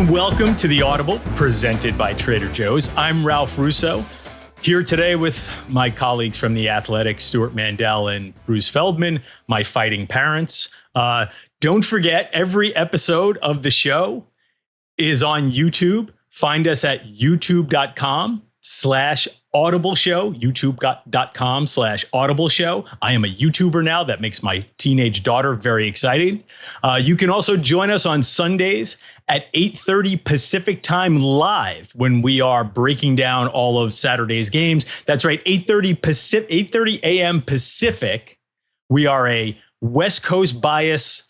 and welcome to The Audible, presented by Trader Joe's. I'm Ralph Russo, here today with my colleagues from The Athletic, Stuart Mandel and Bruce Feldman, my fighting parents. Don't forget, every episode of the show is on YouTube. Find us at youtube.com/Audible Show, youtube.com/Audible Show. I am a YouTuber now. That makes my teenage daughter very excited. You can also join us on Sundays at 8:30 Pacific time live when we are breaking down all of Saturday's games. That's right, 8:30 a.m. Pacific. We are a West Coast bias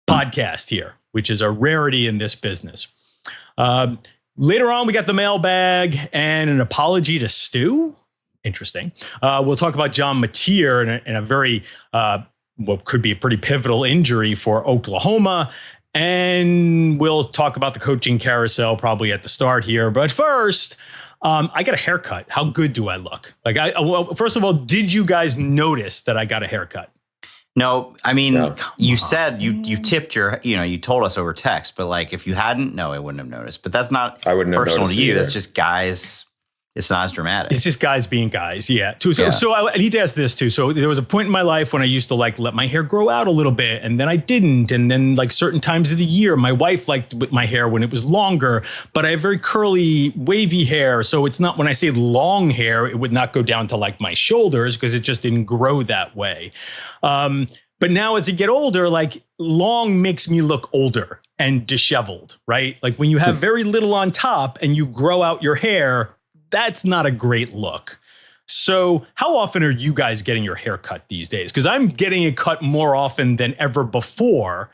podcast here, which is a rarity in this business. Later on, we got the mailbag and an apology to Stu. Interesting. We'll talk about John Mateer in a very, what could be a pretty pivotal injury for Oklahoma. And we'll talk about the coaching carousel probably at the start here. But first, I got a haircut. How good do I look? Well, first of all, did you guys notice that I got a haircut? No, I mean, you said you tipped your, you told us over text, but like if you hadn't, no, I wouldn't have noticed. But that's not personal to you. That's just guys. It's not as dramatic. It's just guys being guys. Yeah. So I need to ask this too. So there was a point in my life when I used to let my hair grow out a little bit, and then I didn't. And then certain times of the year, my wife liked my hair when it was longer, but I have very curly, wavy hair. So it's not, when I say long hair, it would not go down to my shoulders because it just didn't grow that way. But now as I get older, long makes me look older and disheveled, right? When you have very little on top and you grow out your hair, that's not a great look. So how often are you guys getting your hair cut these days? Because I'm getting it cut more often than ever before.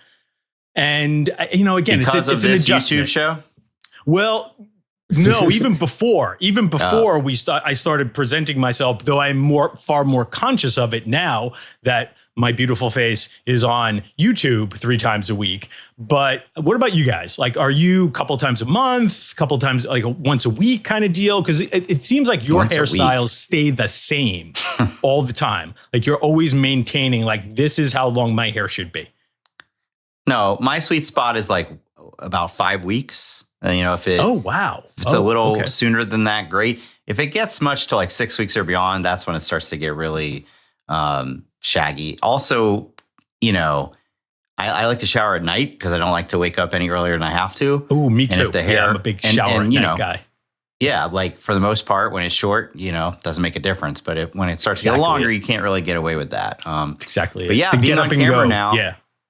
And, again, because it's of an this adjustment. YouTube show? Well, no, even before I started presenting myself, though I'm far more conscious of it now that my beautiful face is on YouTube 3 times a week. But what about you guys? Are you a couple times a month, couple times, once a week kind of deal? Because it seems like your hairstyles stay the same all the time. You're always maintaining, this is how long my hair should be. No, my sweet spot is about 5 weeks. If it, if it's a little sooner than that, great. If it gets much to 6 weeks or beyond, that's when it starts to get really shaggy. Also, I like to shower at night because I don't like to wake up any earlier than I have to. Oh, me too. And if the hair, I'm a big shower at night guy. Yeah, for the most part, when it's short, doesn't make a difference. But when it starts to get longer, you can't really get away with that. That's exactly. But yeah, being on camera now,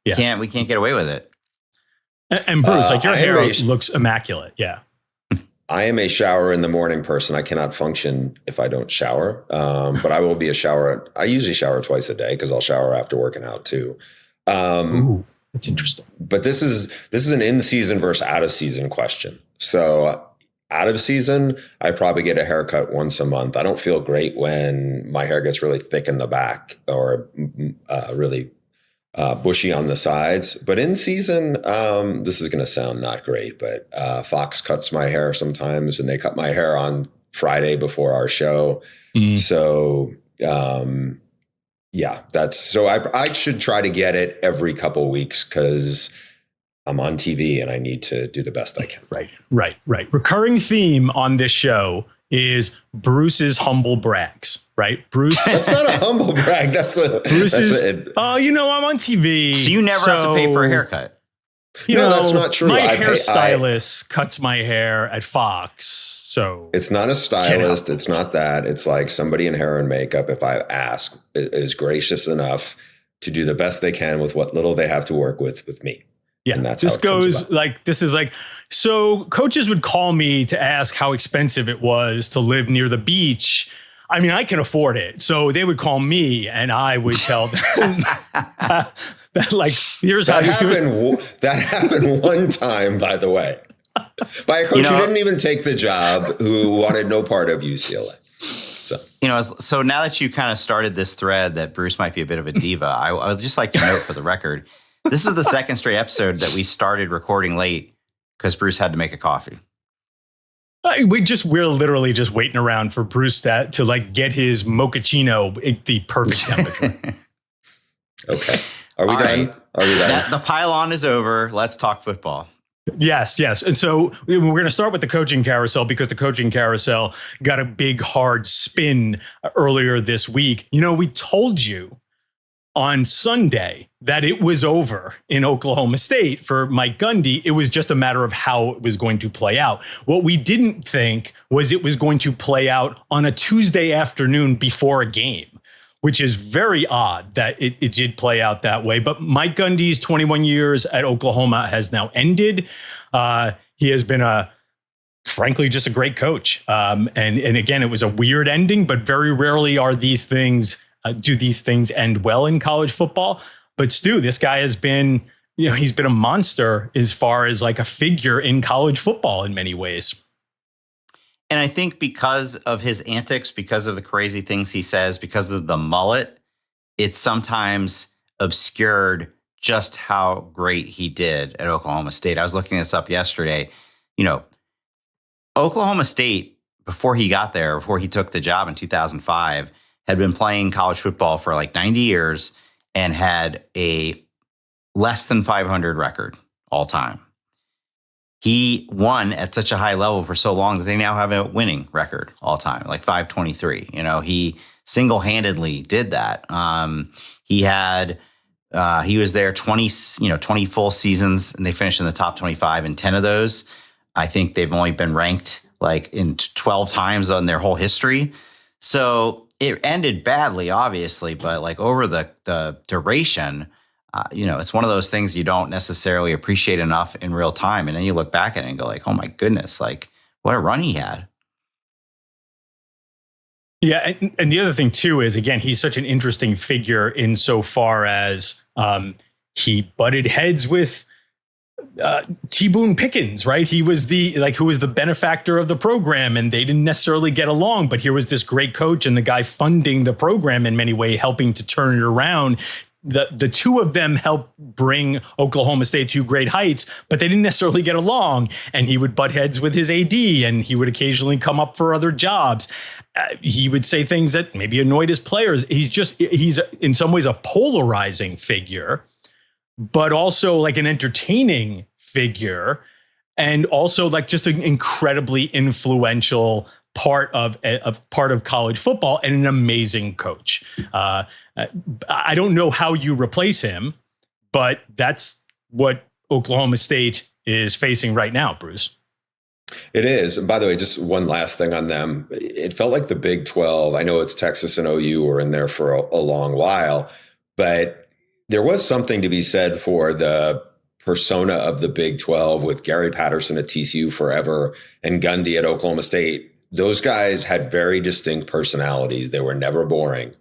we can't get away with it. And Bruce, your hair looks immaculate. Yeah. I am a shower in the morning person. I cannot function if I don't shower. But I will be a shower. I usually shower twice a day because I'll shower after working out too. Ooh, that's interesting. But this is an in-season versus out-of-season question. So out of season, I probably get a haircut once a month. I don't feel great when my hair gets really thick in the back or really bushy on the sides. But in season, this is going to sound not great, but Fox cuts my hair sometimes, and they cut my hair on Friday before our show. So I should try to get it every couple of weeks because I'm on TV and I need to do the best I can. Right. Recurring theme on this show is Bruce's humble brags, right? Bruce. That's not a humble brag. I'm on TV. So you never have to pay for a haircut. That's not true. My hairstylist cuts my hair at Fox. So it's not a stylist. It's not that. It's somebody in hair and makeup, if I ask, is gracious enough to do the best they can with what little they have to work with me. Yeah, and so coaches would call me to ask how expensive it was to live near the beach. I mean, I can afford it. So they would call me and I would tell them here's how that happened one time, by the way, by a coach who didn't even take the job, who wanted no part of UCLA. So now that you kind of started this thread that Bruce might be a bit of a diva, I would just like to note for the record, this is the second straight episode that we started recording late because Bruce had to make a coffee. We're literally just waiting around for Bruce to get his mochaccino at the perfect temperature. Okay. Are we done? Right. Are we done? The pylon is over. Let's talk football. Yes, yes. And so we're going to start with the coaching carousel because the coaching carousel got a big, hard spin earlier this week. We told you on Sunday that it was over in Oklahoma State for Mike Gundy. It was just a matter of how it was going to play out. What we didn't think was it was going to play out on a Tuesday afternoon before a game, which is very odd that it did play out that way. But Mike Gundy's 21 years at Oklahoma has now ended. He has been frankly, just a great coach. And again, it was a weird ending, but very rarely are these things do these things end well in college football. But Stu, this guy has been, he's been a monster as far as like a figure in college football in many ways. And I think because of his antics, because of the crazy things he says, because of the mullet, it's sometimes obscured just how great he did at Oklahoma State. I was looking this up yesterday. Oklahoma State, before he got there, before he took the job in 2005, had been playing college football for like 90 years and had a less than 500 record all time. He won at such a high level for so long that they now have a winning record all time, like 523. He single-handedly did that. He was there 20 full seasons, and they finished in the top 25 in 10 of those. I think they've only been ranked like in 12 times on their whole history. So it ended badly, obviously, but like over the duration, it's one of those things you don't necessarily appreciate enough in real time. And then you look back at it and go like, oh my goodness, like what a run he had. Yeah. And the other thing too is, again, he's such an interesting figure insofar as he butted heads with T. Boone Pickens, right? He was who was the benefactor of the program, and they didn't necessarily get along, but here was this great coach and the guy funding the program in many ways, helping to turn it around. The two of them helped bring Oklahoma State to great heights, but they didn't necessarily get along. And he would butt heads with his AD, and he would occasionally come up for other jobs. He would say things that maybe annoyed his players. He's in some ways a polarizing figure, but also like an entertaining figure, and also like just an incredibly influential part of college football, and an amazing coach. I don't know how you replace him, but that's what Oklahoma State is facing right now, Bruce. It is. And by the way, just one last thing on them. It felt like the Big 12. I know it's Texas and OU were in there for a long while, but there was something to be said for the persona of the Big 12 with Gary Patterson at TCU forever and Gundy at Oklahoma State. Those guys had very distinct personalities. They were never boring.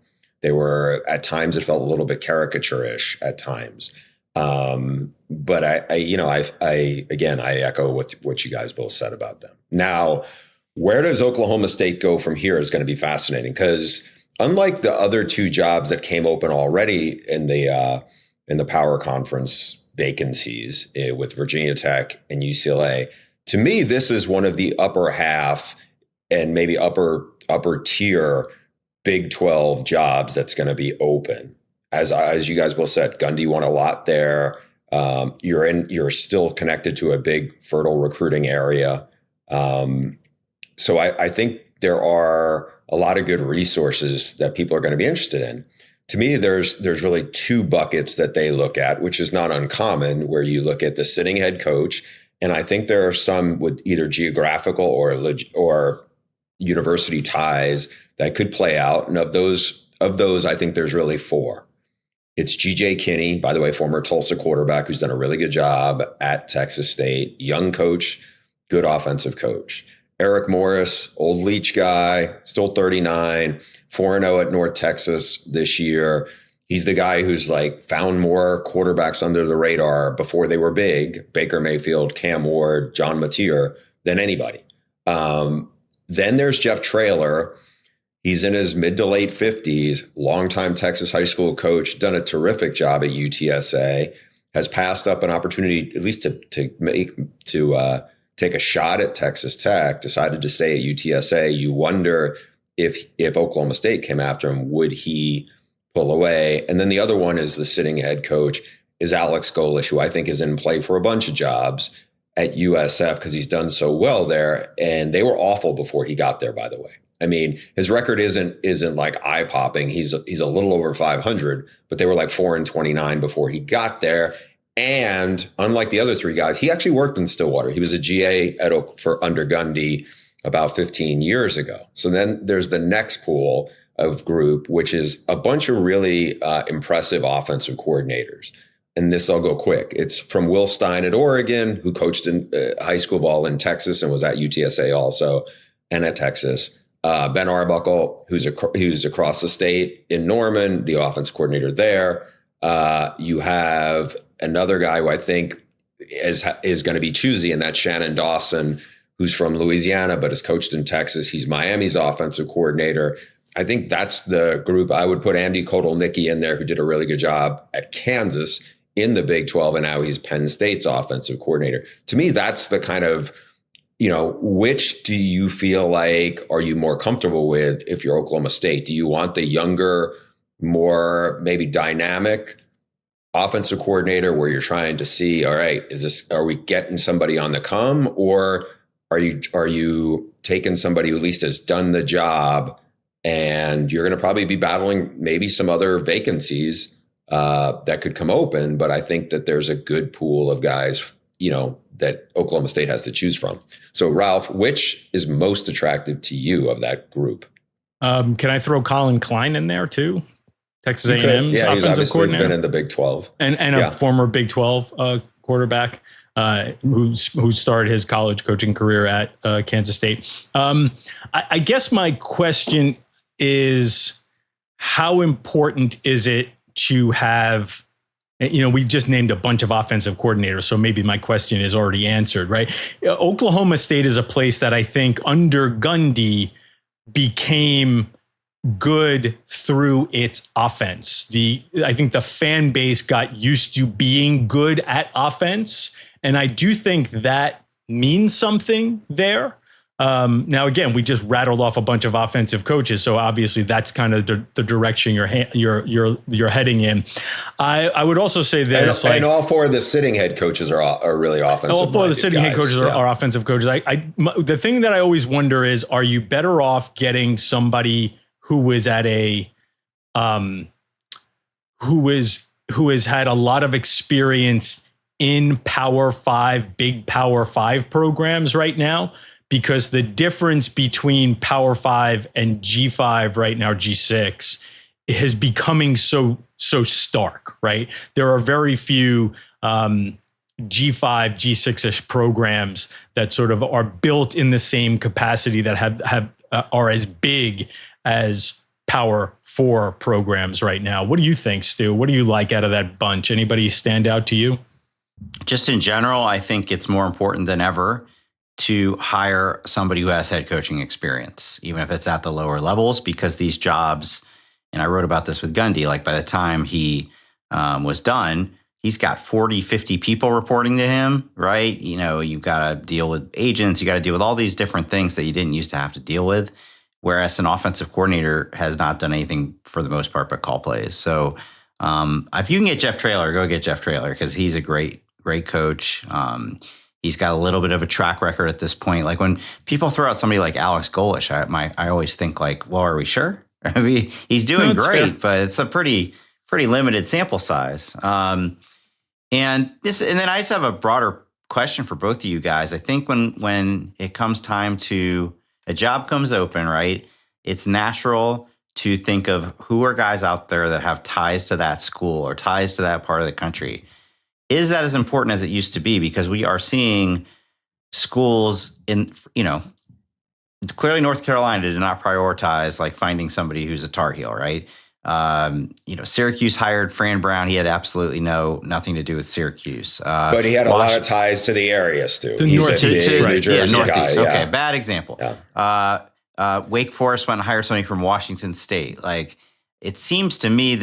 They were, at times, it felt a little bit caricature-ish at times. But I echo what you guys both said about them. Now, where does Oklahoma State go from here is going to be fascinating, because unlike the other two jobs that came open already in the Power Conference vacancies with Virginia Tech and UCLA, to me, this is one of the upper half and maybe upper tier Big 12 jobs that's going to be open. As you guys both said, Gundy won a lot there. You're still connected to a big fertile recruiting area. So I think there are a lot of good resources that people are going to be interested in. To me, there's really two buckets that they look at, which is not uncommon, where you look at the sitting head coach. And I think there are some with either geographical or university ties that could play out. And of those, I think there's really four. It's G.J. Kinney, by the way, former Tulsa quarterback, who's done a really good job at Texas State. Young coach, good offensive coach. Eric Morris, old Leach guy, still 39, 4-0 at North Texas this year. He's the guy who's like found more quarterbacks under the radar before they were big, Baker Mayfield, Cam Ward, John Mateer, than anybody. Then there's Jeff Traylor. He's in his mid to late 50s, longtime Texas high school coach, done a terrific job at UTSA, has passed up an opportunity at least to take a shot at Texas Tech, decided to stay at UTSA. You wonder if Oklahoma State came after him, would he pull away? And then the other one is the sitting head coach is Alex Golish, who I think is in play for a bunch of jobs. at USF because he's done so well there. And they were awful before he got there, by the way. I mean, his record isn't like eye popping. He's a little over 500, but they were like 4-29 before he got there. And unlike the other three guys, he actually worked in Stillwater. He was a GA for under Gundy about 15 years ago. So then there's the next pool of group, which is a bunch of really impressive offensive coordinators. And this I'll go quick. It's from Will Stein at Oregon, who coached in high school ball in Texas and was at UTSA also, and at Texas. Ben Arbuckle, who's across the state in Norman, the offense coordinator there. You have another guy who I think is going to be choosy, and that's Shannon Dawson, who's from Louisiana but has coached in Texas. He's Miami's offensive coordinator. I think that's the group. I would put Andy Kotelnicki in there, who did a really good job at Kansas in the Big 12, and now he's Penn State's offensive coordinator. To me, that's the kind of, which do you feel like are you more comfortable with if you're Oklahoma State? Do you want the younger, more maybe dynamic offensive coordinator where you're trying to see, all right, are we getting somebody on the come, or are you taking somebody who at least has done the job and you're going to probably be battling maybe some other vacancies that could come open? But I think that there's a good pool of guys, that Oklahoma State has to choose from. So Ralph, which is most attractive to you of that group? Can I throw Colin Klein in there too? Texas A&M's he's offensive obviously coordinator. been in the Big 12. And a former Big 12 quarterback who started his college coaching career at Kansas State. I guess my question is, how important is it to have, we just named a bunch of offensive coordinators, so maybe my question is already answered, right? Oklahoma State is a place that I think under Gundy became good through its offense. I think the fan base got used to being good at offense, and I do think that means something there. Now, again, we just rattled off a bunch of offensive coaches, so obviously that's kind of the direction you're heading in. I would also say this, and all four of the sitting head coaches are really offensive. All four of the sitting head coaches are offensive coaches. The thing that I always wonder is, are you better off getting somebody who is at who has had a lot of experience in Power 5, big Power 5 programs right now? Because the difference between Power 5 and G5 right now, G6, is becoming so stark, right? There are very few G5, G6-ish programs that sort of are built in the same capacity that are as big as Power 4 programs right now. What do you think, Stu? What do you like out of that bunch? Anybody stand out to you? Just in general, I think it's more important than ever to hire somebody who has head coaching experience, even if it's at the lower levels, because these jobs, and I wrote about this with Gundy, like by the time he was done, he's got 40, 50 people reporting to him, right? You've got to deal with agents, you got to deal with all these different things that you didn't used to have to deal with. Whereas an offensive coordinator has not done anything for the most part but call plays. So if you can get Jeff Traylor, go get Jeff Traylor, because he's a great coach. He's got a little bit of a track record at this point. Like when people throw out somebody like Alex Golesh, I always think like, well, are we sure? I mean, he's doing great, fair, but it's a pretty limited sample size. And then I just have a broader question for both of you guys. I think when it comes time to a job comes open, right? It's natural to think of who are guys out there that have ties to that school or ties to that part of the country. Is that as important as it used to be? Because we are seeing schools clearly North Carolina did not prioritize like finding somebody who's a Tar Heel, right? Syracuse hired Fran Brown. He had absolutely nothing to do with Syracuse. But he had a lot of ties to the area, Stu. To He's Northeast, a big right. New Jersey guy. Okay, bad example. Yeah. Wake Forest went and hired somebody from Washington State. Like, it seems to me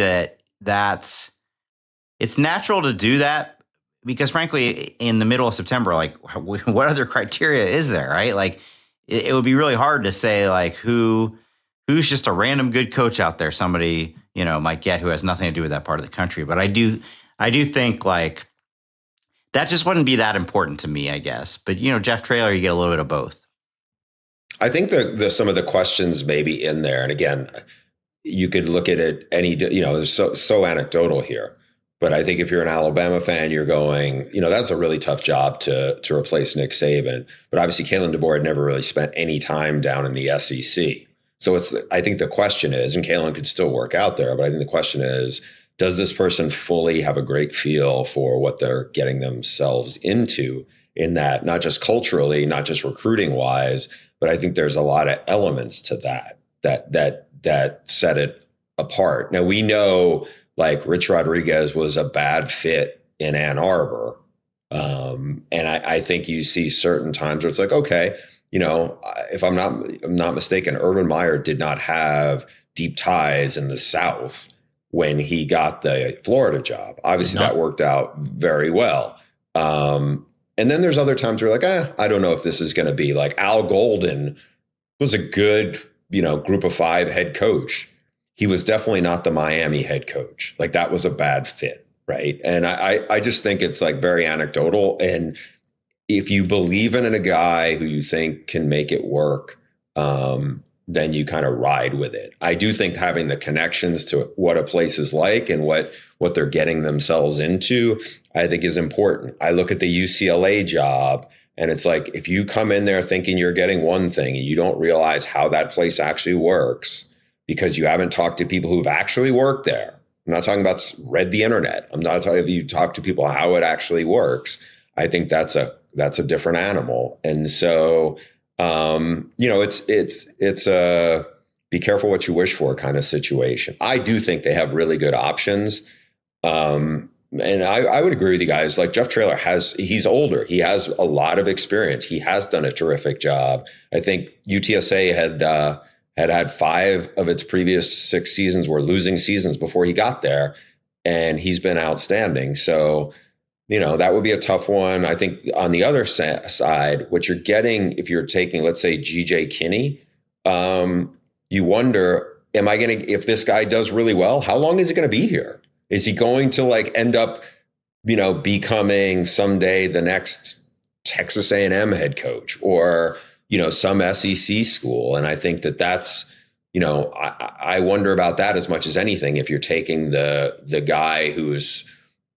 it's natural to do that because, frankly, in the middle of September, like, what other criteria is there, right? Like, it would be really hard to say, like, who's just a random good coach out there somebody, might get who has nothing to do with that part of the country. But I do think, like, that just wouldn't be that important to me, I guess. But, Jeff Traylor, you get a little bit of both. I think some of the questions may be in there. And again, you could look at it there's so anecdotal here. But I think if you're an Alabama fan, you're going, that's a really tough job to replace Nick Saban. But obviously, Kalen DeBoer had never really spent any time down in the SEC. So I think the question is, and Kalen could still work out there, but I think the question is, does this person fully have a great feel for what they're getting themselves into in that, not just culturally, not just recruiting wise, but I think there's a lot of elements to that set it apart. Now, we know like Rich Rodriguez was a bad fit in Ann Arbor. And I think you see certain times where it's like, okay, if I'm not mistaken, Urban Meyer did not have deep ties in the South when he got the Florida job. Obviously, that worked out very well. And then there's other times where you're like, I don't know if this is going to be like Al Golden was a good, group of 5 head coach. He was definitely not the Miami head coach. Like that was a bad fit. Right. And I just think it's like very anecdotal. And if you believe in a guy who you think can make it work, then you kind of ride with it. I do think having the connections to what a place is like and what they're getting themselves into, I think is important. I look at the UCLA job and it's like, if you come in there thinking you're getting one thing and you don't realize how that place actually works because you haven't talked to people who've actually worked there. I'm not talking about read the internet. I'm not talking if you talk to people how it actually works. I think that's a different animal. And so, it's a be careful what you wish for kind of situation. I do think they have really good options. And I would agree with you guys. Like Jeff Traylor he's older. He has a lot of experience. He has done a terrific job. I think UTSA had 5 of its previous 6 seasons were losing seasons before he got there. And he's been outstanding. So, that would be a tough one. I think on the other side, what you're getting, if you're taking, let's say, GJ Kinney, you wonder, if this guy does really well, how long is he going to be here? Is he going to end up, becoming someday the next Texas A&M head coach or, some SEC school? And I think that's, I wonder about that as much as anything. If you're taking the guy who's,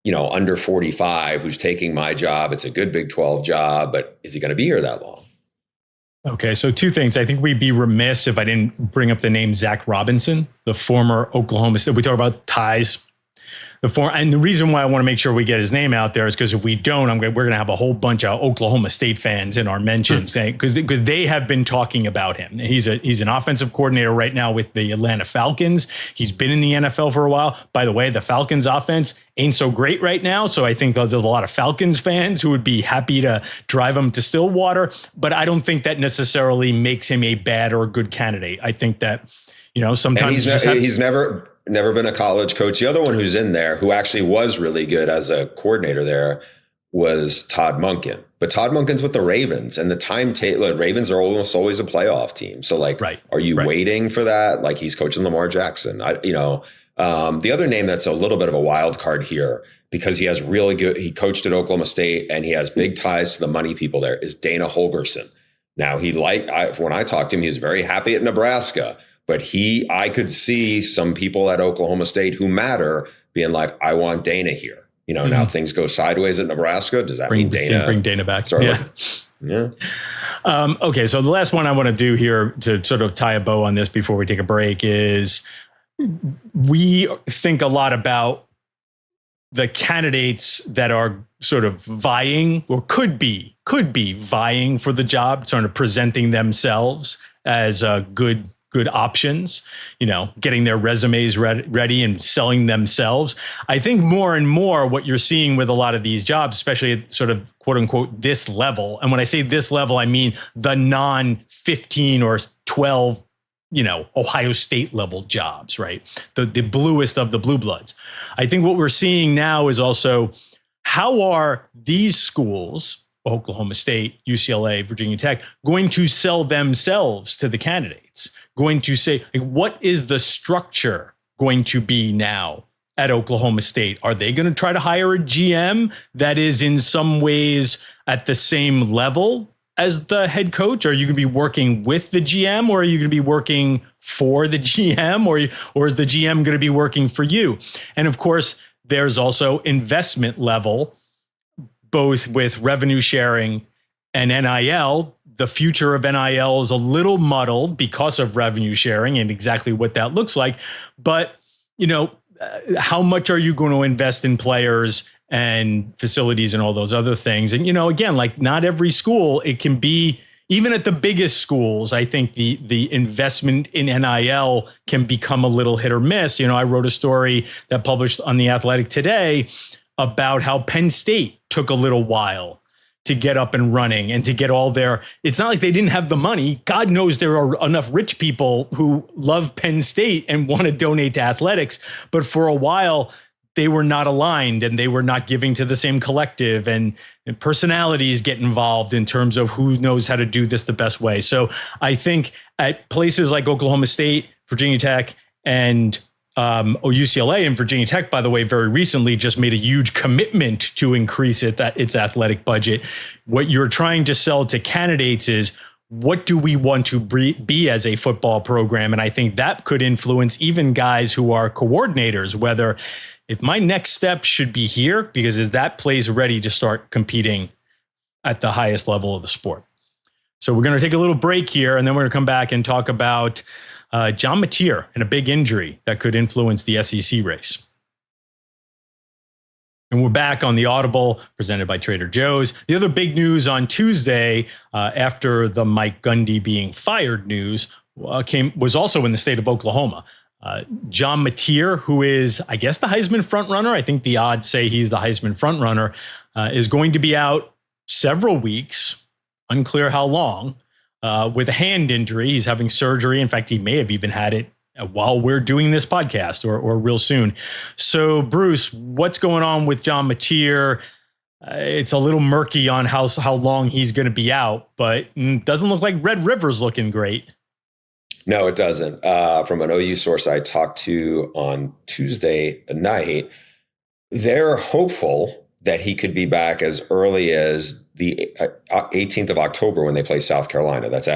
under 45, who's taking my job, it's a good Big 12 job, but is he going to be here that long? Okay, so 2 things. I think we'd be remiss if I didn't bring up the name Zach Robinson, the former Oklahoma State. We talk about ties. And the reason why I want to make sure we get his name out there is because if we don't, we're going to have a whole bunch of Oklahoma State fans in our mentions saying because they have been talking about him. He's an offensive coordinator right now with the Atlanta Falcons. He's been in the NFL for a while. By the way, the Falcons offense ain't so great right now. So I think there's a lot of Falcons fans who would be happy to drive him to Stillwater. But I don't think that necessarily makes him a bad or a good candidate. I think that, sometimes he's never been a college coach. The other one who's in there who actually was really good as a coordinator there was Todd Monken. But Todd Monken's with the Ravens, and the timetable, Ravens are almost always a playoff team. So are you waiting for that? Like he's coaching Lamar Jackson. The other name that's a little bit of a wild card here because he he coached at Oklahoma State and he has big ties to the money people there is Dana Holgorsen. Now when I talked to him, he was very happy at Nebraska. But I could see some people at Oklahoma State who matter being like, I want Dana here. Now things go sideways at Nebraska. Does that mean Dana? Bring Dana back. Yeah. Okay, so the last one I want to do here to sort of tie a bow on this before we take a break is we think a lot about the candidates that are sort of vying or could be vying for the job, sort of presenting themselves as good options, getting their resumes ready and selling themselves. I think more and more what you're seeing with a lot of these jobs, especially at sort of quote unquote this level. And when I say this level, I mean the non-15 or 12, Ohio State level jobs, right? The bluest of the blue bloods. I think what we're seeing now is also how are these schools, Oklahoma State, UCLA, Virginia Tech, going to sell themselves to the candidates? Going to say, what is the structure going to be now at Oklahoma State? Are they going to try to hire a GM that is in some ways at the same level as the head coach? Are you going to be working with the GM, or are you going to be working for the GM, or is the GM going to be working for you? And of course, there's also investment level, both with revenue sharing and NIL. The future of NIL is a little muddled because of revenue sharing and exactly what that looks like. But, how much are you going to invest in players and facilities and all those other things? And, again, like not every school, it can be, even at the biggest schools, I think the investment in NIL can become a little hit or miss. I wrote a story that published on The Athletic today about how Penn State took a little while to get up and running and to get all their, it's not like they didn't have the money. God knows there are enough rich people who love Penn State and want to donate to athletics. But for a while, they were not aligned and they were not giving to the same collective, and personalities get involved in terms of who knows how to do this the best way. So I think at places like Oklahoma State, Virginia Tech, and UCLA, and Virginia Tech, by the way, very recently just made a huge commitment to increase its athletic budget. What you're trying to sell to candidates is, what do we want to be as a football program? And I think that could influence even guys who are coordinators, whether if my next step should be here, because is that place ready to start competing at the highest level of the sport? So we're going to take a little break here, and then we're going to come back and talk about John Mateer and a big injury that could influence the SEC race. And we're back on the Audible, presented by Trader Joe's. The other big news on Tuesday, after the Mike Gundy being fired news, was also in the state of Oklahoma. John Mateer, who is, I guess, the Heisman frontrunner, I think the odds say he's the Heisman frontrunner, is going to be out several weeks, unclear how long, with a hand injury. He's having surgery. In fact, he may have even had it while we're doing this podcast or real soon. So, Bruce, what's going on with John Mateer? It's a little murky on how long he's going to be out, but it doesn't look like Red River's looking great. No, it doesn't. From an OU source I talked to on Tuesday night, they're hopeful that he could be back as early as the 18th of October when they play South Carolina. That's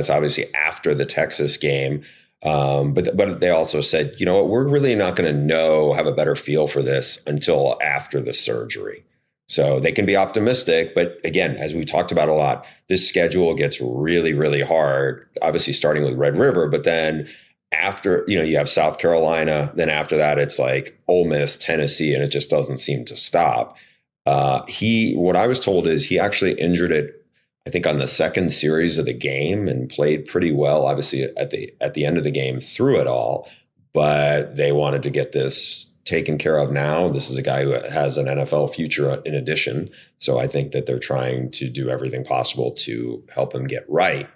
obviously after the Texas game. But they also said, you know what, we're really not going to have a better feel for this until after the surgery. So they can be optimistic. But again, as we talked about a lot, this schedule gets really, really hard, obviously starting with Red River. But then after, you have South Carolina, then after that, it's like Ole Miss, Tennessee, and it just doesn't seem to stop. What I was told is he actually injured it, I think, on the second series of the game and played pretty well, obviously at the end of the game through it all. But they wanted to get this taken care of now. This is a guy who has an NFL future in addition. So I think that they're trying to do everything possible to help him get right.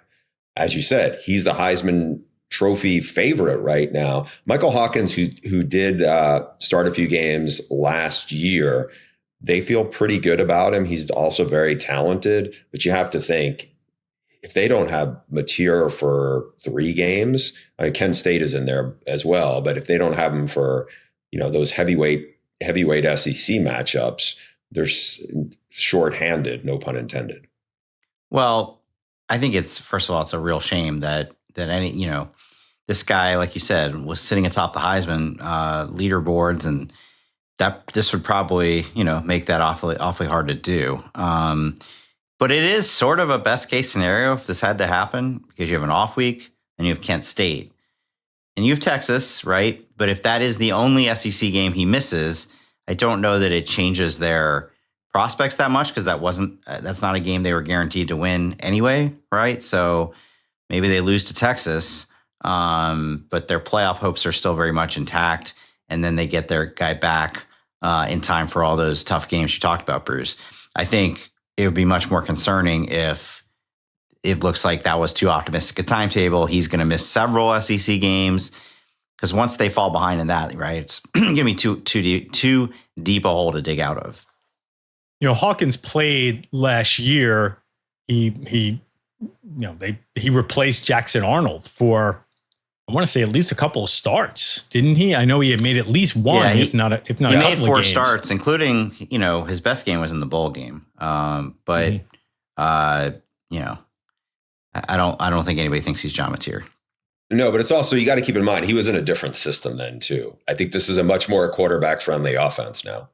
As you said, he's the Heisman Trophy favorite right now. Michael Hawkins, who did start a few games last year, they feel pretty good about him. He's also very talented, but you have to think, if they don't have Mateer for 3 games, Kent State is in there as well, but if they don't have him for those heavyweight SEC matchups, they're shorthanded, no pun intended. Well, I think first of all, it's a real shame that this guy, like you said, was sitting atop the Heisman leaderboards, and that this would probably, make that awfully hard to do. But it is sort of a best case scenario if this had to happen, because you have an off week and you have Kent State. And you have Texas, right? But if that is the only SEC game he misses, I don't know that it changes their prospects that much, because that's not a game they were guaranteed to win anyway, right? So maybe they lose to Texas, but their playoff hopes are still very much intact, and then they get their guy back in time for all those tough games you talked about, Bruce. I think it would be much more concerning if it looks like that was too optimistic a timetable. He's going to miss several SEC games, because once they fall behind in that, right, it's going to be too deep a hole to dig out of. Hawkins played last year. He replaced Jackson Arnold for I want to say at least a couple of starts, didn't he? I know he had made at least one, if not a couple of games. He made 4 starts, including, his best game was in the bowl game. But I don't think anybody thinks he's John Mateer. No, but it's also, you got to keep in mind, he was in a different system then too. I think this is a much more quarterback friendly offense now.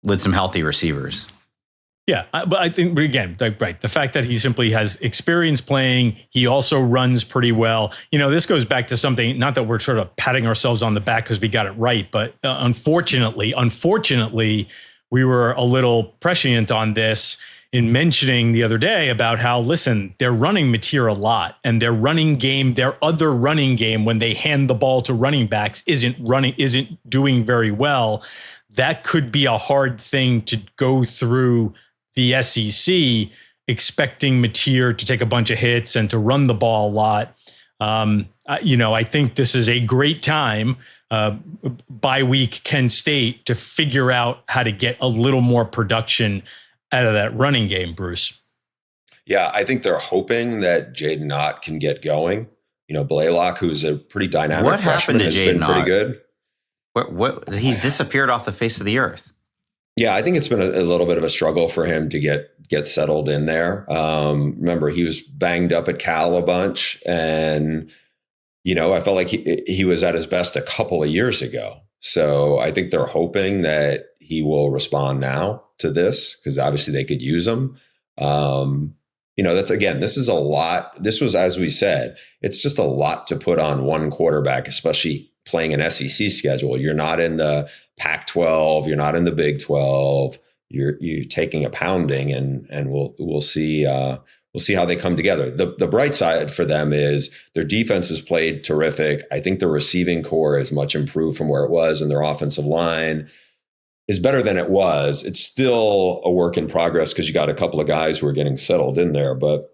With some healthy receivers. Yeah, but I think, again, right, the fact that he simply has experience playing, he also runs pretty well. This goes back to something, not that we're sort of patting ourselves on the back because we got it right, but unfortunately, we were a little prescient on this in mentioning the other day about how, listen, they're running Mateer a lot, and their other running game, when they hand the ball to running backs, isn't doing very well. That could be a hard thing to go through the SEC, expecting Mateer to take a bunch of hits and to run the ball a lot. I think this is a great time, bye week Kent State, to figure out how to get a little more production out of that running game, Bruce. Yeah, I think they're hoping that Jayden Ott can get going. Blaylock, who's a pretty dynamic freshman, has been pretty good. What he's disappeared off the face of the earth. Yeah, I think it's been a little bit of a struggle for him to get settled in there. Remember, he was banged up at Cal a bunch, and I felt like he was at his best a couple of years ago. So I think they're hoping that he will respond now to this, because obviously they could use him. This is a lot. This was, as we said, it's just a lot to put on one quarterback, especially playing an SEC schedule. You're not in the Pac-12. You're not in the Big 12. You're taking a pounding, and we'll see how they come together. The bright side for them is their defense has played terrific. I think the receiving core is much improved from where it was, and their offensive line is better than it was. It's still a work in progress because you got a couple of guys who are getting settled in there, but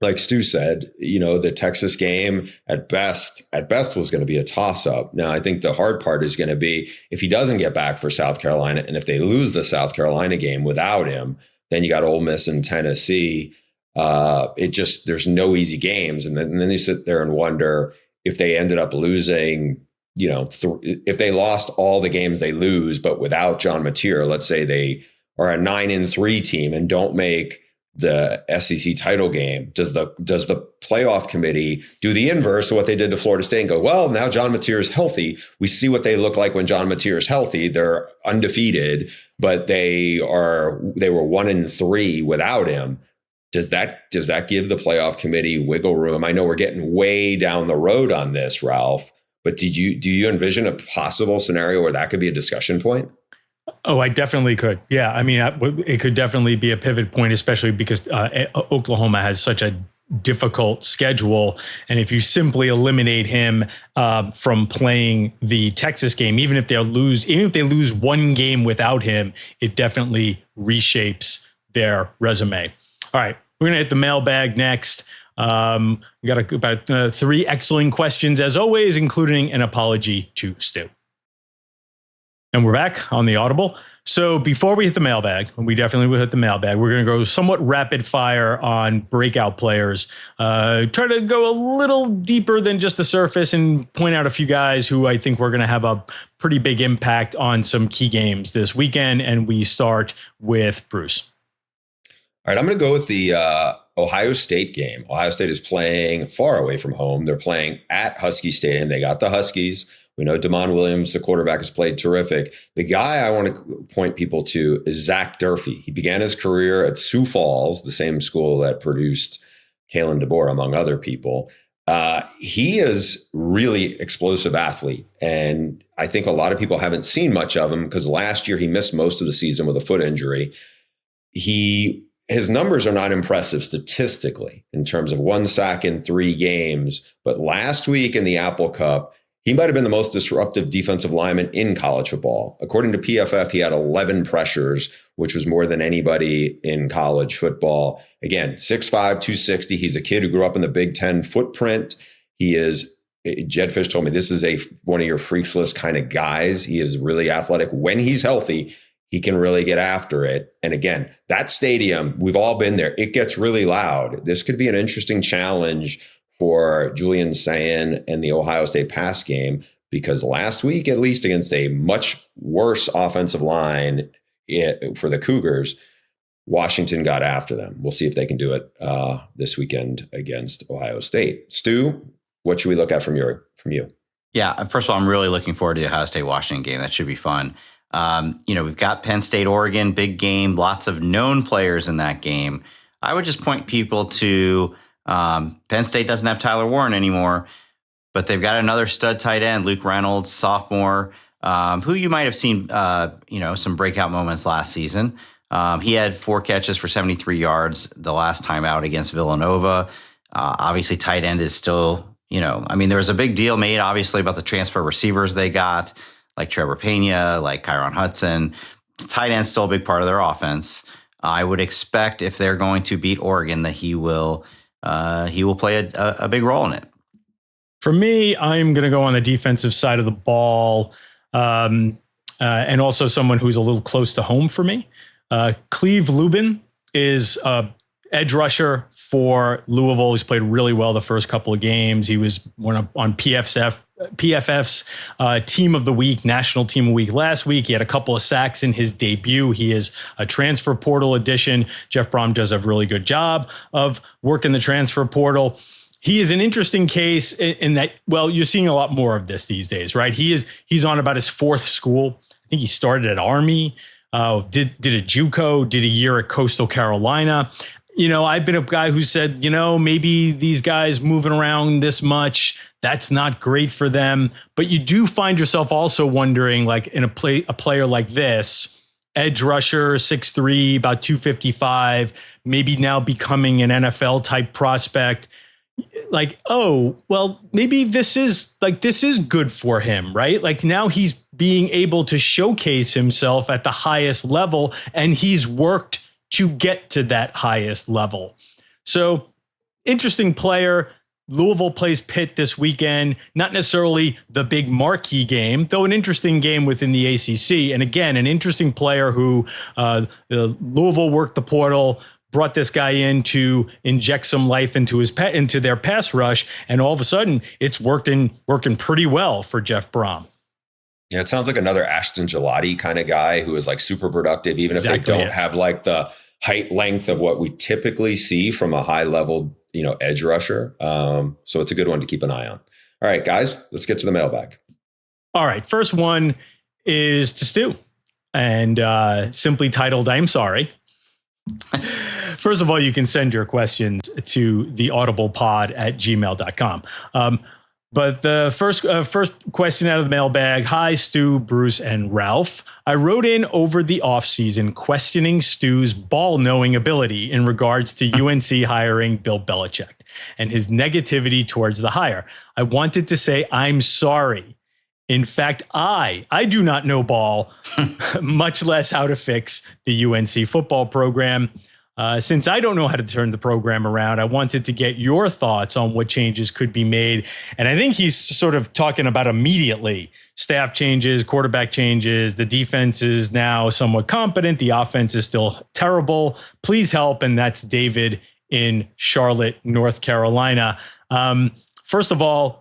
like Stu said, the Texas game at best was going to be a toss-up. Now, I think the hard part is going to be if he doesn't get back for South Carolina, and if they lose the South Carolina game without him, then you got Ole Miss and Tennessee. There's no easy games. And then you sit there and wonder if they ended up losing, if they lost all the games they lose, but without John Mateer, let's say they are a 9-3 team and don't make the SEC title game, does the playoff committee do the inverse of what they did to Florida State and go, well, now John Mateer is healthy. We see what they look like when John Mateer is healthy. They're undefeated, but they were 1-3 without him. Does that give the playoff committee wiggle room? I know we're getting way down the road on this, Ralph, but do you envision a possible scenario where that could be a discussion point? Oh, I definitely could. Yeah. I mean, it could definitely be a pivot point, especially because Oklahoma has such a difficult schedule. And if you simply eliminate him from playing the Texas game, even if they lose one game without him, it definitely reshapes their resume. All right, we're going to hit the mailbag next. We got about 3 excellent questions, as always, including an apology to Stu. And we're back on the Audible. So before we hit the mailbag, we definitely will hit the mailbag, we're going to go somewhat rapid fire on breakout players. Try to go a little deeper than just the surface and point out a few guys who I think we're going to have a pretty big impact on some key games this weekend. And we start with Bruce. All right, I'm going to go with the Ohio State game. Ohio State is playing far away from home. They're playing at Husky Stadium. They got the Huskies. We know Damon Williams, the quarterback, has played terrific. The guy I want to point people to is Zach Durfee. He began his career at Sioux Falls, the same school that produced Kalen DeBoer, among other people. He is really explosive athlete, and I think a lot of people haven't seen much of him because last year he missed most of the season with a foot injury. His numbers are not impressive statistically in terms of 1 sack in 3 games, but last week in the Apple Cup, he might have been the most disruptive defensive lineman in college football. According to PFF, he had 11 pressures, which was more than anybody in college football. Again, 6'5", 260. He's a kid who grew up in the Big Ten footprint. Jed Fish told me this is one of your freaks list kind of guys. He is really athletic. When he's healthy, he can really get after it. And again, that stadium, we've all been there. It gets really loud. This could be an interesting challenge for Julian Sayin and the Ohio State pass game, because last week, at least against a much worse offensive line for the Cougars, Washington got after them. We'll see if they can do it this weekend against Ohio State. Stu, what should we look at from you? Yeah, first of all, I'm really looking forward to the Ohio State-Washington game. That should be fun. We've got Penn State-Oregon, big game, lots of known players in that game. I would just point people to Penn State doesn't have Tyler Warren anymore, but they've got another stud tight end, Luke Reynolds, sophomore, who you might have seen, some breakout moments last season. He had 4 catches for 73 yards the last time out against Villanova. Obviously, tight end is still, there was a big deal made, obviously, about the transfer receivers they got, like Trevor Pena, like Kyron Hudson. Tight end's still a big part of their offense. I would expect if they're going to beat Oregon that he will play a big role in it. For me, I'm going to go on the defensive side of the ball, and also someone who's a little close to home for me. Cleve Lubin is edge rusher for Louisville. He's played really well the first couple of games. He was on PFF's Team of the Week, National Team of the Week last week. He had a couple of sacks in his debut. He is a transfer portal addition. Jeff Brom does a really good job of working the transfer portal. He is an interesting case in that, well, you're seeing a lot more of this these days, right? He's on about his 4th school. I think he started at Army, did a JUCO, did a year at Coastal Carolina. I've been a guy who said, maybe these guys moving around this much, that's not great for them. But you do find yourself also wondering, like in a player like this, edge rusher, 6'3", about 255, maybe now becoming an NFL type prospect. Like, oh, well, maybe this is good for him, right? Like now he's being able to showcase himself at the highest level, and he's worked to get to that highest level. So interesting player. Louisville plays Pitt this weekend, not necessarily the big marquee game, though an interesting game within the ACC. And again, an interesting player who Louisville worked the portal, brought this guy in to inject some life into their pass rush, and all of a sudden it's working pretty well for Jeff Brom. Yeah, it sounds like another Ashton Gelati kind of guy who is like super productive, even if they don't have like the height length of what we typically see from a high level, edge rusher. So it's a good one to keep an eye on. All right, guys, let's get to the mailbag. All right, first one is to Stu, and simply titled, "I'm sorry." First of all, you can send your questions to theaudiblepod@gmail.com. But the first question out of the mailbag: Hi, Stu, Bruce, and Ralph. I wrote in over the offseason questioning Stu's ball-knowing ability in regards to UNC hiring Bill Belichick and his negativity towards the hire. I wanted to say I'm sorry. In fact, I do not know ball, much less how to fix the UNC football program. Since I don't know how to turn the program around, I wanted to get your thoughts on what changes could be made. And I think he's sort of talking about immediately staff changes, quarterback changes. The defense is now somewhat competent. The offense is still terrible. Please help. And that's David in Charlotte, North Carolina. First of all,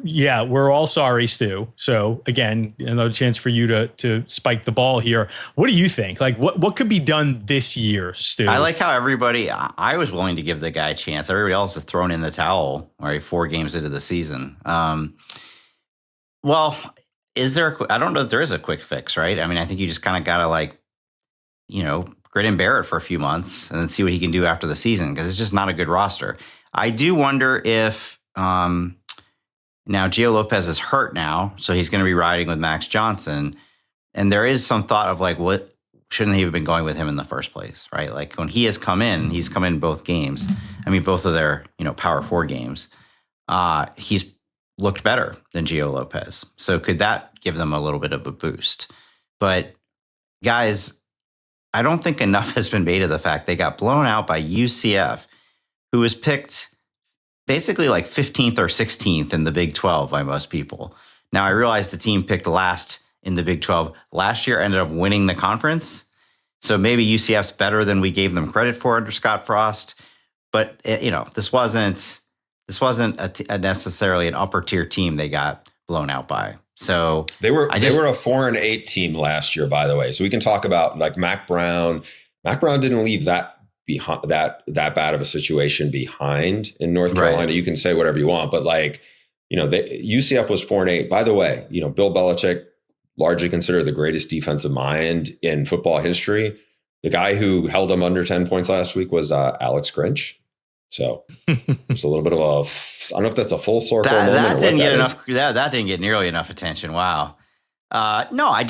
yeah, we're all sorry, Stu. So again, another chance for you to spike the ball here. What do you think? Like, what could be done this year, Stu? I like how I was willing to give the guy a chance. Everybody else has thrown in the towel, right? 4 games into the season. Well, I don't know if there is a quick fix, right? I mean, I think you just kind of got to grit and bear it for a few months and then see what he can do after the season, because it's just not a good roster. I do wonder if, now, Gio Lopez is hurt now, so he's going to be riding with Max Johnson. And there is some thought of what shouldn't he have been going with him in the first place, right? Like when he's come in both games. I mean, both of their, Power 4 games. He's looked better than Gio Lopez. So could that give them a little bit of a boost? But guys, I don't think enough has been made of the fact they got blown out by UCF, who was picked basically like 15th or 16th in the Big 12 by most people. Now, I realize the team picked last in the Big 12 last year ended up winning the conference. So maybe UCF's better than we gave them credit for under Scott Frost. But, this wasn't this wasn't a necessarily an upper tier team they got blown out by. So they were a 4-8 team last year, by the way. So we can talk about like Mac Brown. Mac Brown didn't leave that behind, that bad of a situation behind in North Carolina. Right. You can say whatever you want, but like, UCF was 4-8. By the way, Bill Belichick, largely considered the greatest defensive mind in football history. The guy who held them under 10 points last week was Alex Grinch. So there's a little bit of I don't know if that's a full circle moment. That didn't get enough. That didn't get nearly enough attention. Wow. No, I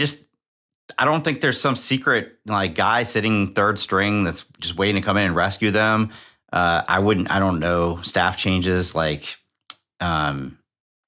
don't think there's some secret like guy sitting third string that's just waiting to come in and rescue them. I don't know. Staff changes like.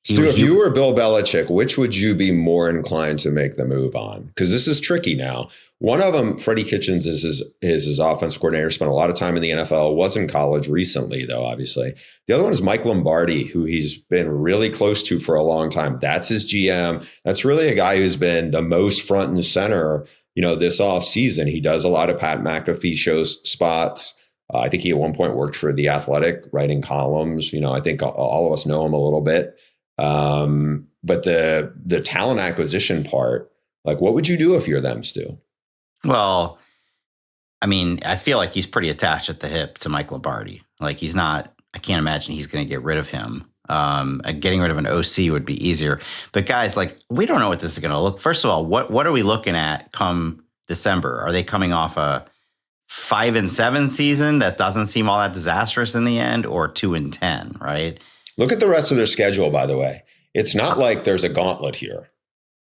Stu, if you were Bill Belichick, which would you be more inclined to make the move on? Because this is tricky now. One of them, Freddie Kitchens, is his offense coordinator, spent a lot of time in the NFL, was in college recently, though, obviously. The other one is Mike Lombardi, who he's been really close to for a long time. That's his GM. That's really a guy who's been the most front and center, this offseason. He does a lot of Pat McAfee shows spots. I think he at one point worked for The Athletic, writing columns. I think all of us know him a little bit. But the talent acquisition part, like, what would you do if you're them, Stu? Well, I mean, I feel like he's pretty attached at the hip to Mike Lombardi. Like I can't imagine he's going to get rid of him. Getting rid of an OC would be easier. But guys, like, we don't know what this is going to look. First of all, what are we looking at come December? Are they coming off a 5-7 season that doesn't seem all that disastrous in the end, or 2-10, right? Look at the rest of their schedule, by the way. It's not like there's a gauntlet here.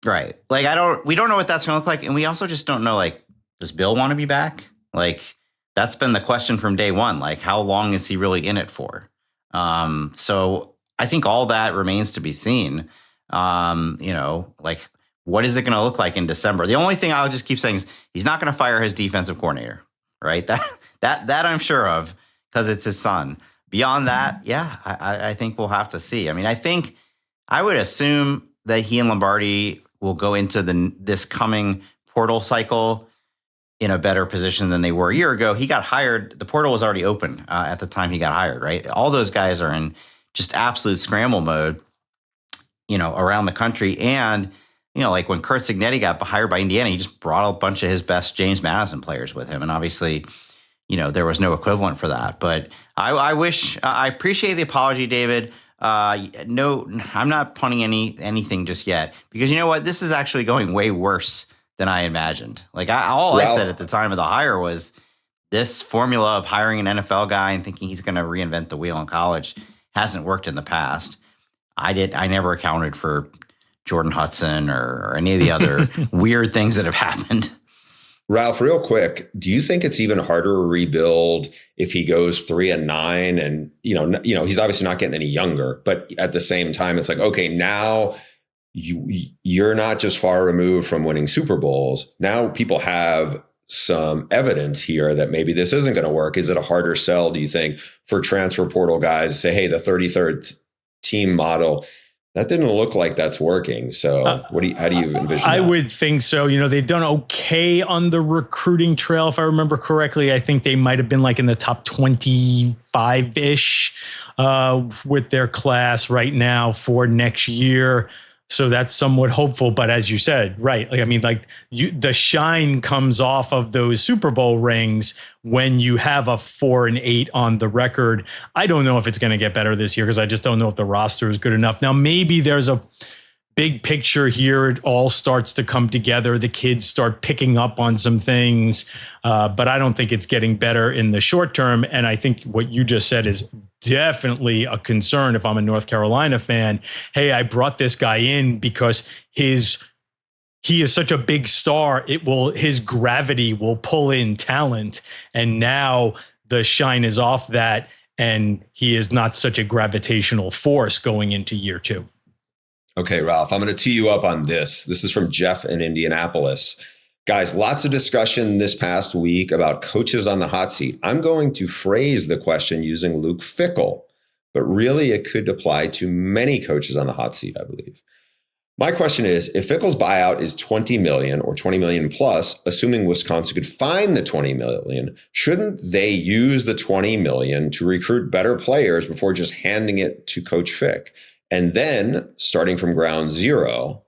Right. Like, we don't know what that's going to look like. And we also just don't know, like, does Bill want to be back? Like, that's been the question from day one. Like, how long is he really in it for? So I think all that remains to be seen. Like, what is it going to look like in December? The only thing I'll just keep saying is he's not going to fire his defensive coordinator, right? That I'm sure of, because it's his son. Beyond that, yeah, I think we'll have to see. I mean, I would assume that he and Lombardi will go into this coming portal cycle in a better position than they were a year ago. He got hired. The portal was already open at the time he got hired, right? All those guys are in just absolute scramble mode, around the country. And, like when Kurt Cignetti got hired by Indiana, he just brought a bunch of his best James Madison players with him. And obviously, there was no equivalent for that. But I appreciate the apology, David. No, I'm not punting anything just yet, because you know what? This is actually going way worse than I imagined. Like I said at the time of the hire was this formula of hiring an NFL guy and thinking he's going to reinvent the wheel in college hasn't worked in the past. I never accounted for Jordan Hudson or any of the other weird things that have happened. Ralph, real quick, do you think it's even harder to rebuild if he goes 3-9 and, he's obviously not getting any younger, but at the same time, it's like, okay, now you're not just far removed from winning Super Bowls. Now people have some evidence here that maybe this isn't going to work. Is it a harder sell, do you think, for transfer portal guys to say, hey, the 33rd team model, that didn't look like that's working. So how do you envision I that? would think so. They've done okay on the recruiting trail. If I remember correctly, I think they might have been like in the top 25-ish with their class right now for next year. So that's somewhat hopeful. But as you said, right, the shine comes off of those Super Bowl rings when you have a 4-8 on the record. I don't know if it's going to get better this year because I just don't know if the roster is good enough. Now, maybe there's a big picture here. It all starts to come together. The kids start picking up on some things, but I don't think it's getting better in the short term. And I think what you just said is definitely a concern if I'm a North Carolina fan. Hey, I brought this guy in because he is such a big star. His gravity will pull in talent. And now the shine is off that, and he is not such a gravitational force going into year 2. Okay, Ralph, I'm going to tee you up on this. This is from Jeff in Indianapolis. Guys, lots of discussion this past week about coaches on the hot seat. I'm going to phrase the question using Luke Fickell, but really it could apply to many coaches on the hot seat, I believe. My question is, if Fickell's buyout is 20 million or 20 million plus, assuming Wisconsin could find the 20 million, shouldn't they use the 20 million to recruit better players before just handing it to Coach Fick? And then, starting from ground zero,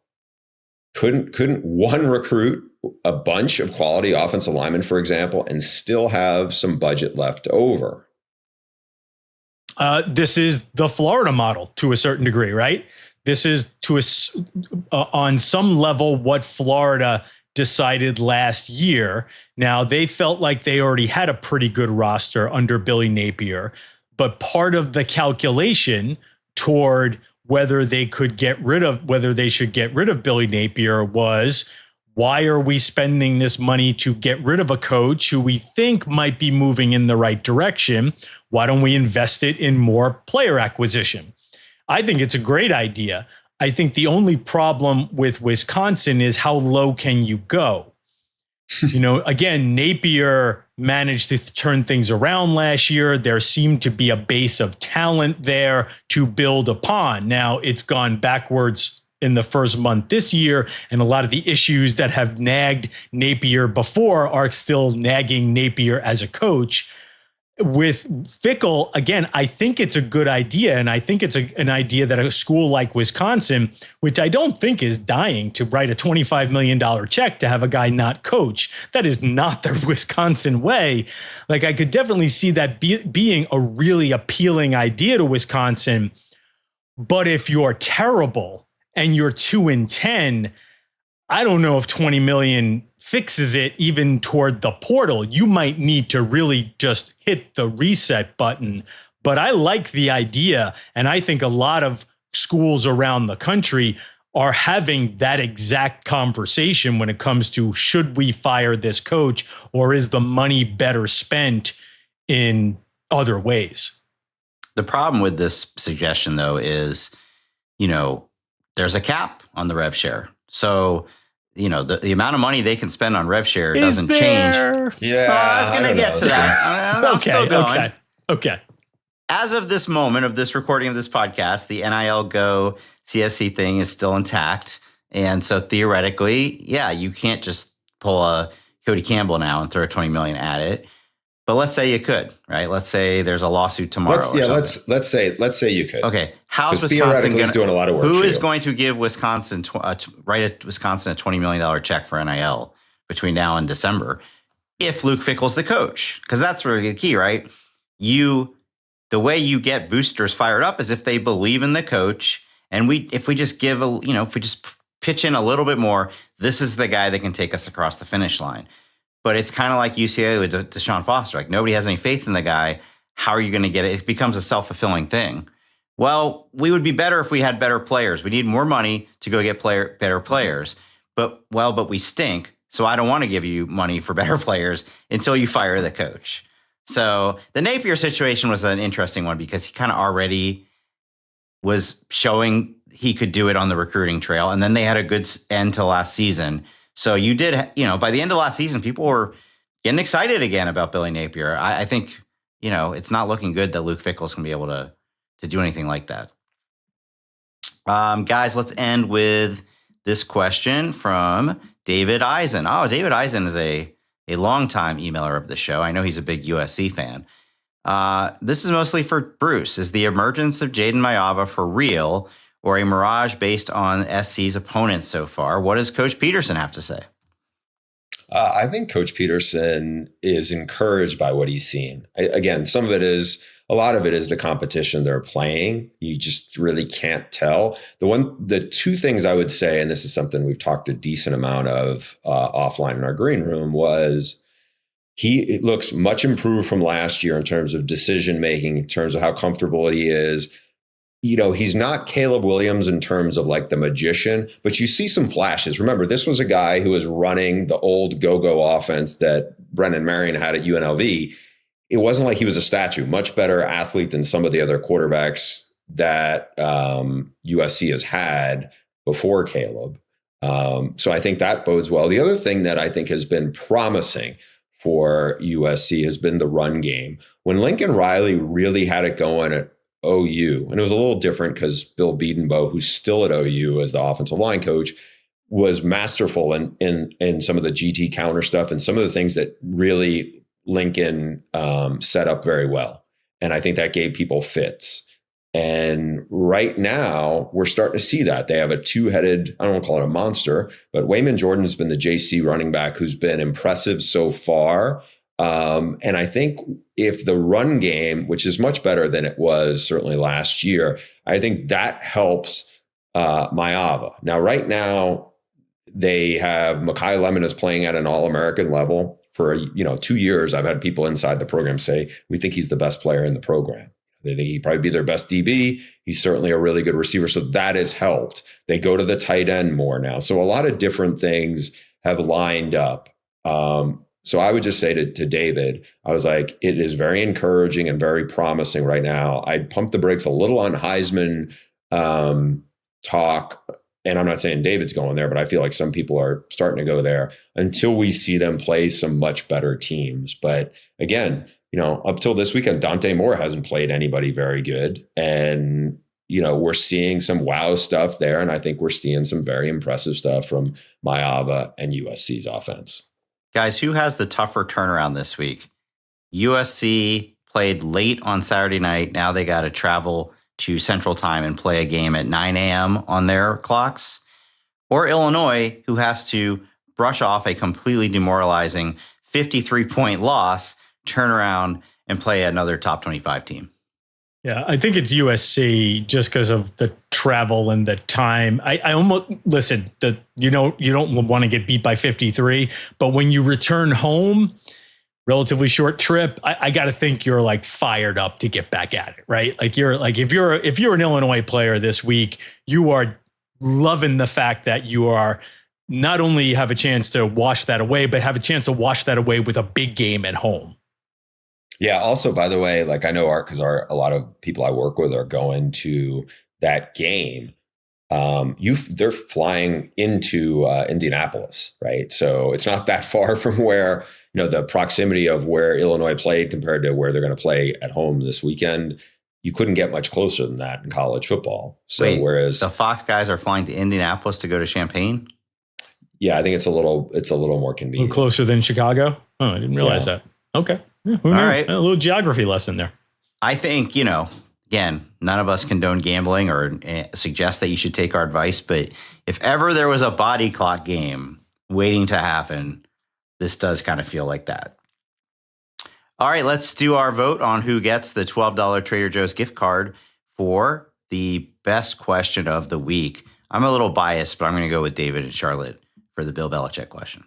couldn't one recruit a bunch of quality offensive linemen, for example, and still have some budget left over? This is the Florida model to a certain degree, right? This is on some level what Florida decided last year. Now, they felt like they already had a pretty good roster under Billy Napier, but part of the calculation toward whether they should get rid of Billy Napier was, why are we spending this money to get rid of a coach who we think might be moving in the right direction? Why don't we invest it in more player acquisition? I think it's a great idea. I think the only problem with Wisconsin is how low can you go? Again, Napier managed to turn things around last year. There seemed to be a base of talent there to build upon. Now it's gone backwards in the first month this year, and a lot of the issues that have nagged Napier before are still nagging Napier as a coach. With Fickell, again, I think it's a good idea, and I think it's an idea that a school like Wisconsin, which I don't think is dying to write a $25 million check to have a guy not coach. That is not the Wisconsin way. Like, I could definitely see that being a really appealing idea to Wisconsin. But if you're terrible and you're 2-10, I don't know if 20 million fixes it even toward the portal. You might need to really just hit the reset button. But I like the idea. And I think a lot of schools around the country are having that exact conversation when it comes to, should we fire this coach, or is the money better spent in other ways? The problem with this suggestion, though, is, there's a cap on the rev share. So, the amount of money they can spend on rev share doesn't change. Yeah. I was going to get to that. I'm still going. Okay. As of this moment of this recording of this podcast, the NIL Go CSC thing is still intact. And so theoretically, you can't just pull a Cody Campbell now and throw 20 million at it. But let's say you could, right? Let's say there's a lawsuit tomorrow. Let's say you could. Okay, how's Wisconsin doing a lot of work? Who is going to give Wisconsin write Wisconsin a $20 million check for NIL between now and December? If Luke Fickell's the coach, because that's really the key, right? The way you get boosters fired up is if they believe in the coach, and if we just pitch in a little bit more, this is the guy that can take us across the finish line. But it's kind of like UCLA with Deshaun Foster. Like, nobody has any faith in the guy. How are you going to get it? It becomes a self-fulfilling thing. Well, we would be better if we had better players. We need more money to go get better players. But we stink. So I don't want to give you money for better players until you fire the coach. So the Napier situation was an interesting one because he kind of already was showing he could do it on the recruiting trail. And then they had a good end to last season. So you did, by the end of last season, people were getting excited again about Billy Napier. I think, it's not looking good that Luke Fickell's going to be able to do anything like that. Guys, let's end with this question from David Eisen. Oh, David Eisen is a longtime emailer of the show. I know he's a big USC fan. This is mostly for Bruce. Is the emergence of Jayden Maiava for real, or a mirage based on SC's opponents so far? What does Coach Peterson have to say? I think Coach Peterson is encouraged by what he's seen. Again, a lot of it is the competition they're playing. You just really can't tell. The two things I would say, and this is something we've talked a decent amount of offline in our green room, was it looks much improved from last year in terms of decision making, in terms of how comfortable he is. He's not Caleb Williams in terms of like the magician, but you see some flashes. Remember, this was a guy who was running the old go-go offense that Brennan Marion had at UNLV. It wasn't like he was a statue, much better athlete than some of the other quarterbacks that USC has had before Caleb. So I think that bodes well. The other thing that I think has been promising for USC has been the run game. When Lincoln Riley really had it going OU, and it was a little different because Bill Biedenbow, who's still at OU as the offensive line coach, was masterful in some of the GT counter stuff and some of the things that really Lincoln set up very well. And I think that gave people fits. And right now, we're starting to see that. They have a two-headed, I don't want to call it a monster, but Wayman Jordan has been the JC running back who's been impressive so far. And I think if the run game, which is much better than it was certainly last year, I think that helps Maiava. Now, right now, they have Mekhi Lemon is playing at an All-American level. For 2 years, I've had people inside the program say, we think he's the best player in the program. They think he'd probably be their best DB. He's certainly a really good receiver. So that has helped. They go to the tight end more now. So a lot of different things have lined up. So I would just say to David, I was like, it is very encouraging and very promising right now. I'd pump the brakes a little on Heisman talk. And I'm not saying David's going there, but I feel like some people are starting to go there until we see them play some much better teams. But again, up till this weekend, Dante Moore hasn't played anybody very good. And, we're seeing some wow stuff there. And I think we're seeing some very impressive stuff from Maiava and USC's offense. Guys, who has the tougher turnaround this week? USC played late on Saturday night. Now they got to travel to Central Time and play a game at 9 a.m. on their clocks. Or Illinois, who has to brush off a completely demoralizing 53-point loss, turn around and play another top 25 team. Yeah, I think it's USC just because of the travel and the time. I almost listen. You don't want to get beat by 53, but when you return home, relatively short trip, I got to think you're like fired up to get back at it, right? Like if you're an Illinois player this week, you are loving the fact that you are not only have a chance to wash that away, but have a chance to wash that away with a big game at home. Yeah. Also, by the way, like I know a lot of people I work with are going to that game. They're flying into Indianapolis, right? So it's not that far from where the proximity of where Illinois played compared to where they're going to play at home this weekend. You couldn't get much closer than that in college football. So whereas the Fox guys are flying to Indianapolis to go to Champaign. Yeah, I think it's a little more convenient. A little closer than Chicago. Oh, I didn't realize that. Okay. Yeah, who knew? All right. A little geography lesson there. I think, again, none of us condone gambling or suggest that you should take our advice. But if ever there was a body clock game waiting to happen, this does kind of feel like that. All right, let's do our vote on who gets the $12 Trader Joe's gift card for the best question of the week. I'm a little biased, but I'm going to go with David and Charlotte for the Bill Belichick question.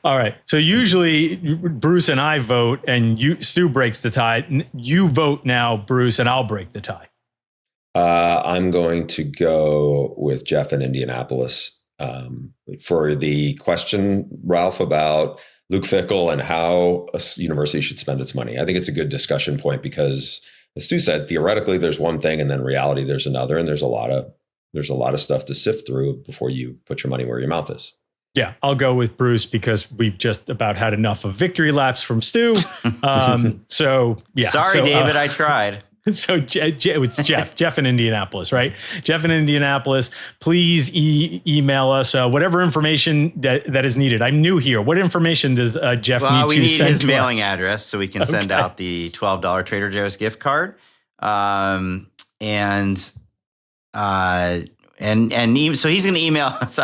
All right. So usually Bruce and I vote and Stu breaks the tie. You vote now, Bruce, and I'll break the tie. I'm going to go with Jeff in Indianapolis for the question, Ralph, about Luke Fickell and how a university should spend its money. I think it's a good discussion point because, as Stu said, theoretically there's one thing and then reality there's another, and there's a lot of stuff to sift through before you put your money where your mouth is. Yeah, I'll go with Bruce because we've just about had enough of victory laps from Stu. So yeah. Sorry, David, I tried. So it's Jeff in Indianapolis, right? Jeff in Indianapolis, please email us whatever information that is needed. I'm new here. What information does Jeff need to send to us? We need his mailing address so we can send out the $12 Trader Joe's gift card. So he's going to email us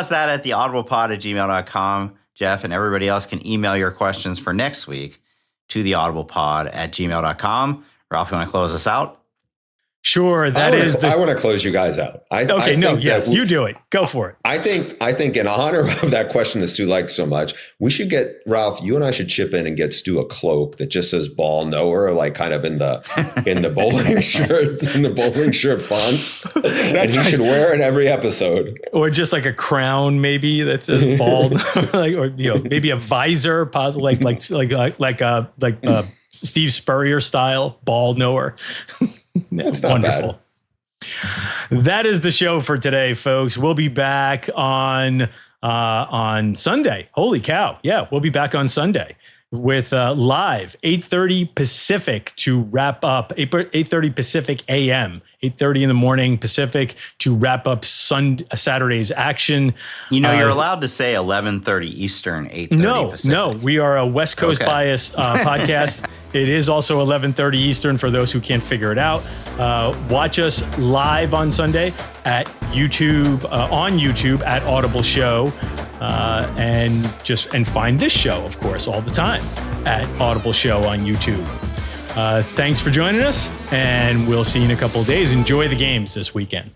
that at theaudiblepod@gmail.com, Jeff, and everybody else can email your questions for next week to theaudiblepod@gmail.com. Ralph, you want to close us out? Sure. I want to close you guys out. You do it. Go for it. I think in honor of that question that Stu likes so much, we should get, Ralph, you and I should chip in and get Stu a cloak that just says ball knower, like kind of in the bowling shirt font. And he should wear it every episode. Or just like a crown, maybe that says ball, maybe a visor, possibly like Steve Spurrier style ball knower. That's not wonderful. Bad. That is the show for today, folks. We'll be back on Sunday. Holy cow. Yeah, we'll be back on Sunday with live 8:30 Pacific to wrap up 8:30 Pacific AM, 8:30 in the morning Pacific to wrap up Saturday's action. You're allowed to say 11:30 Eastern, 8:30 Pacific. No, we are a West Coast bias podcast. It is also 11:30 Eastern for those who can't figure it out. Watch us live on Sunday at YouTube, on YouTube at Audible Show, and find this show, of course, all the time at Audible Show on YouTube. Thanks for joining us, and we'll see you in a couple of days. Enjoy the games this weekend.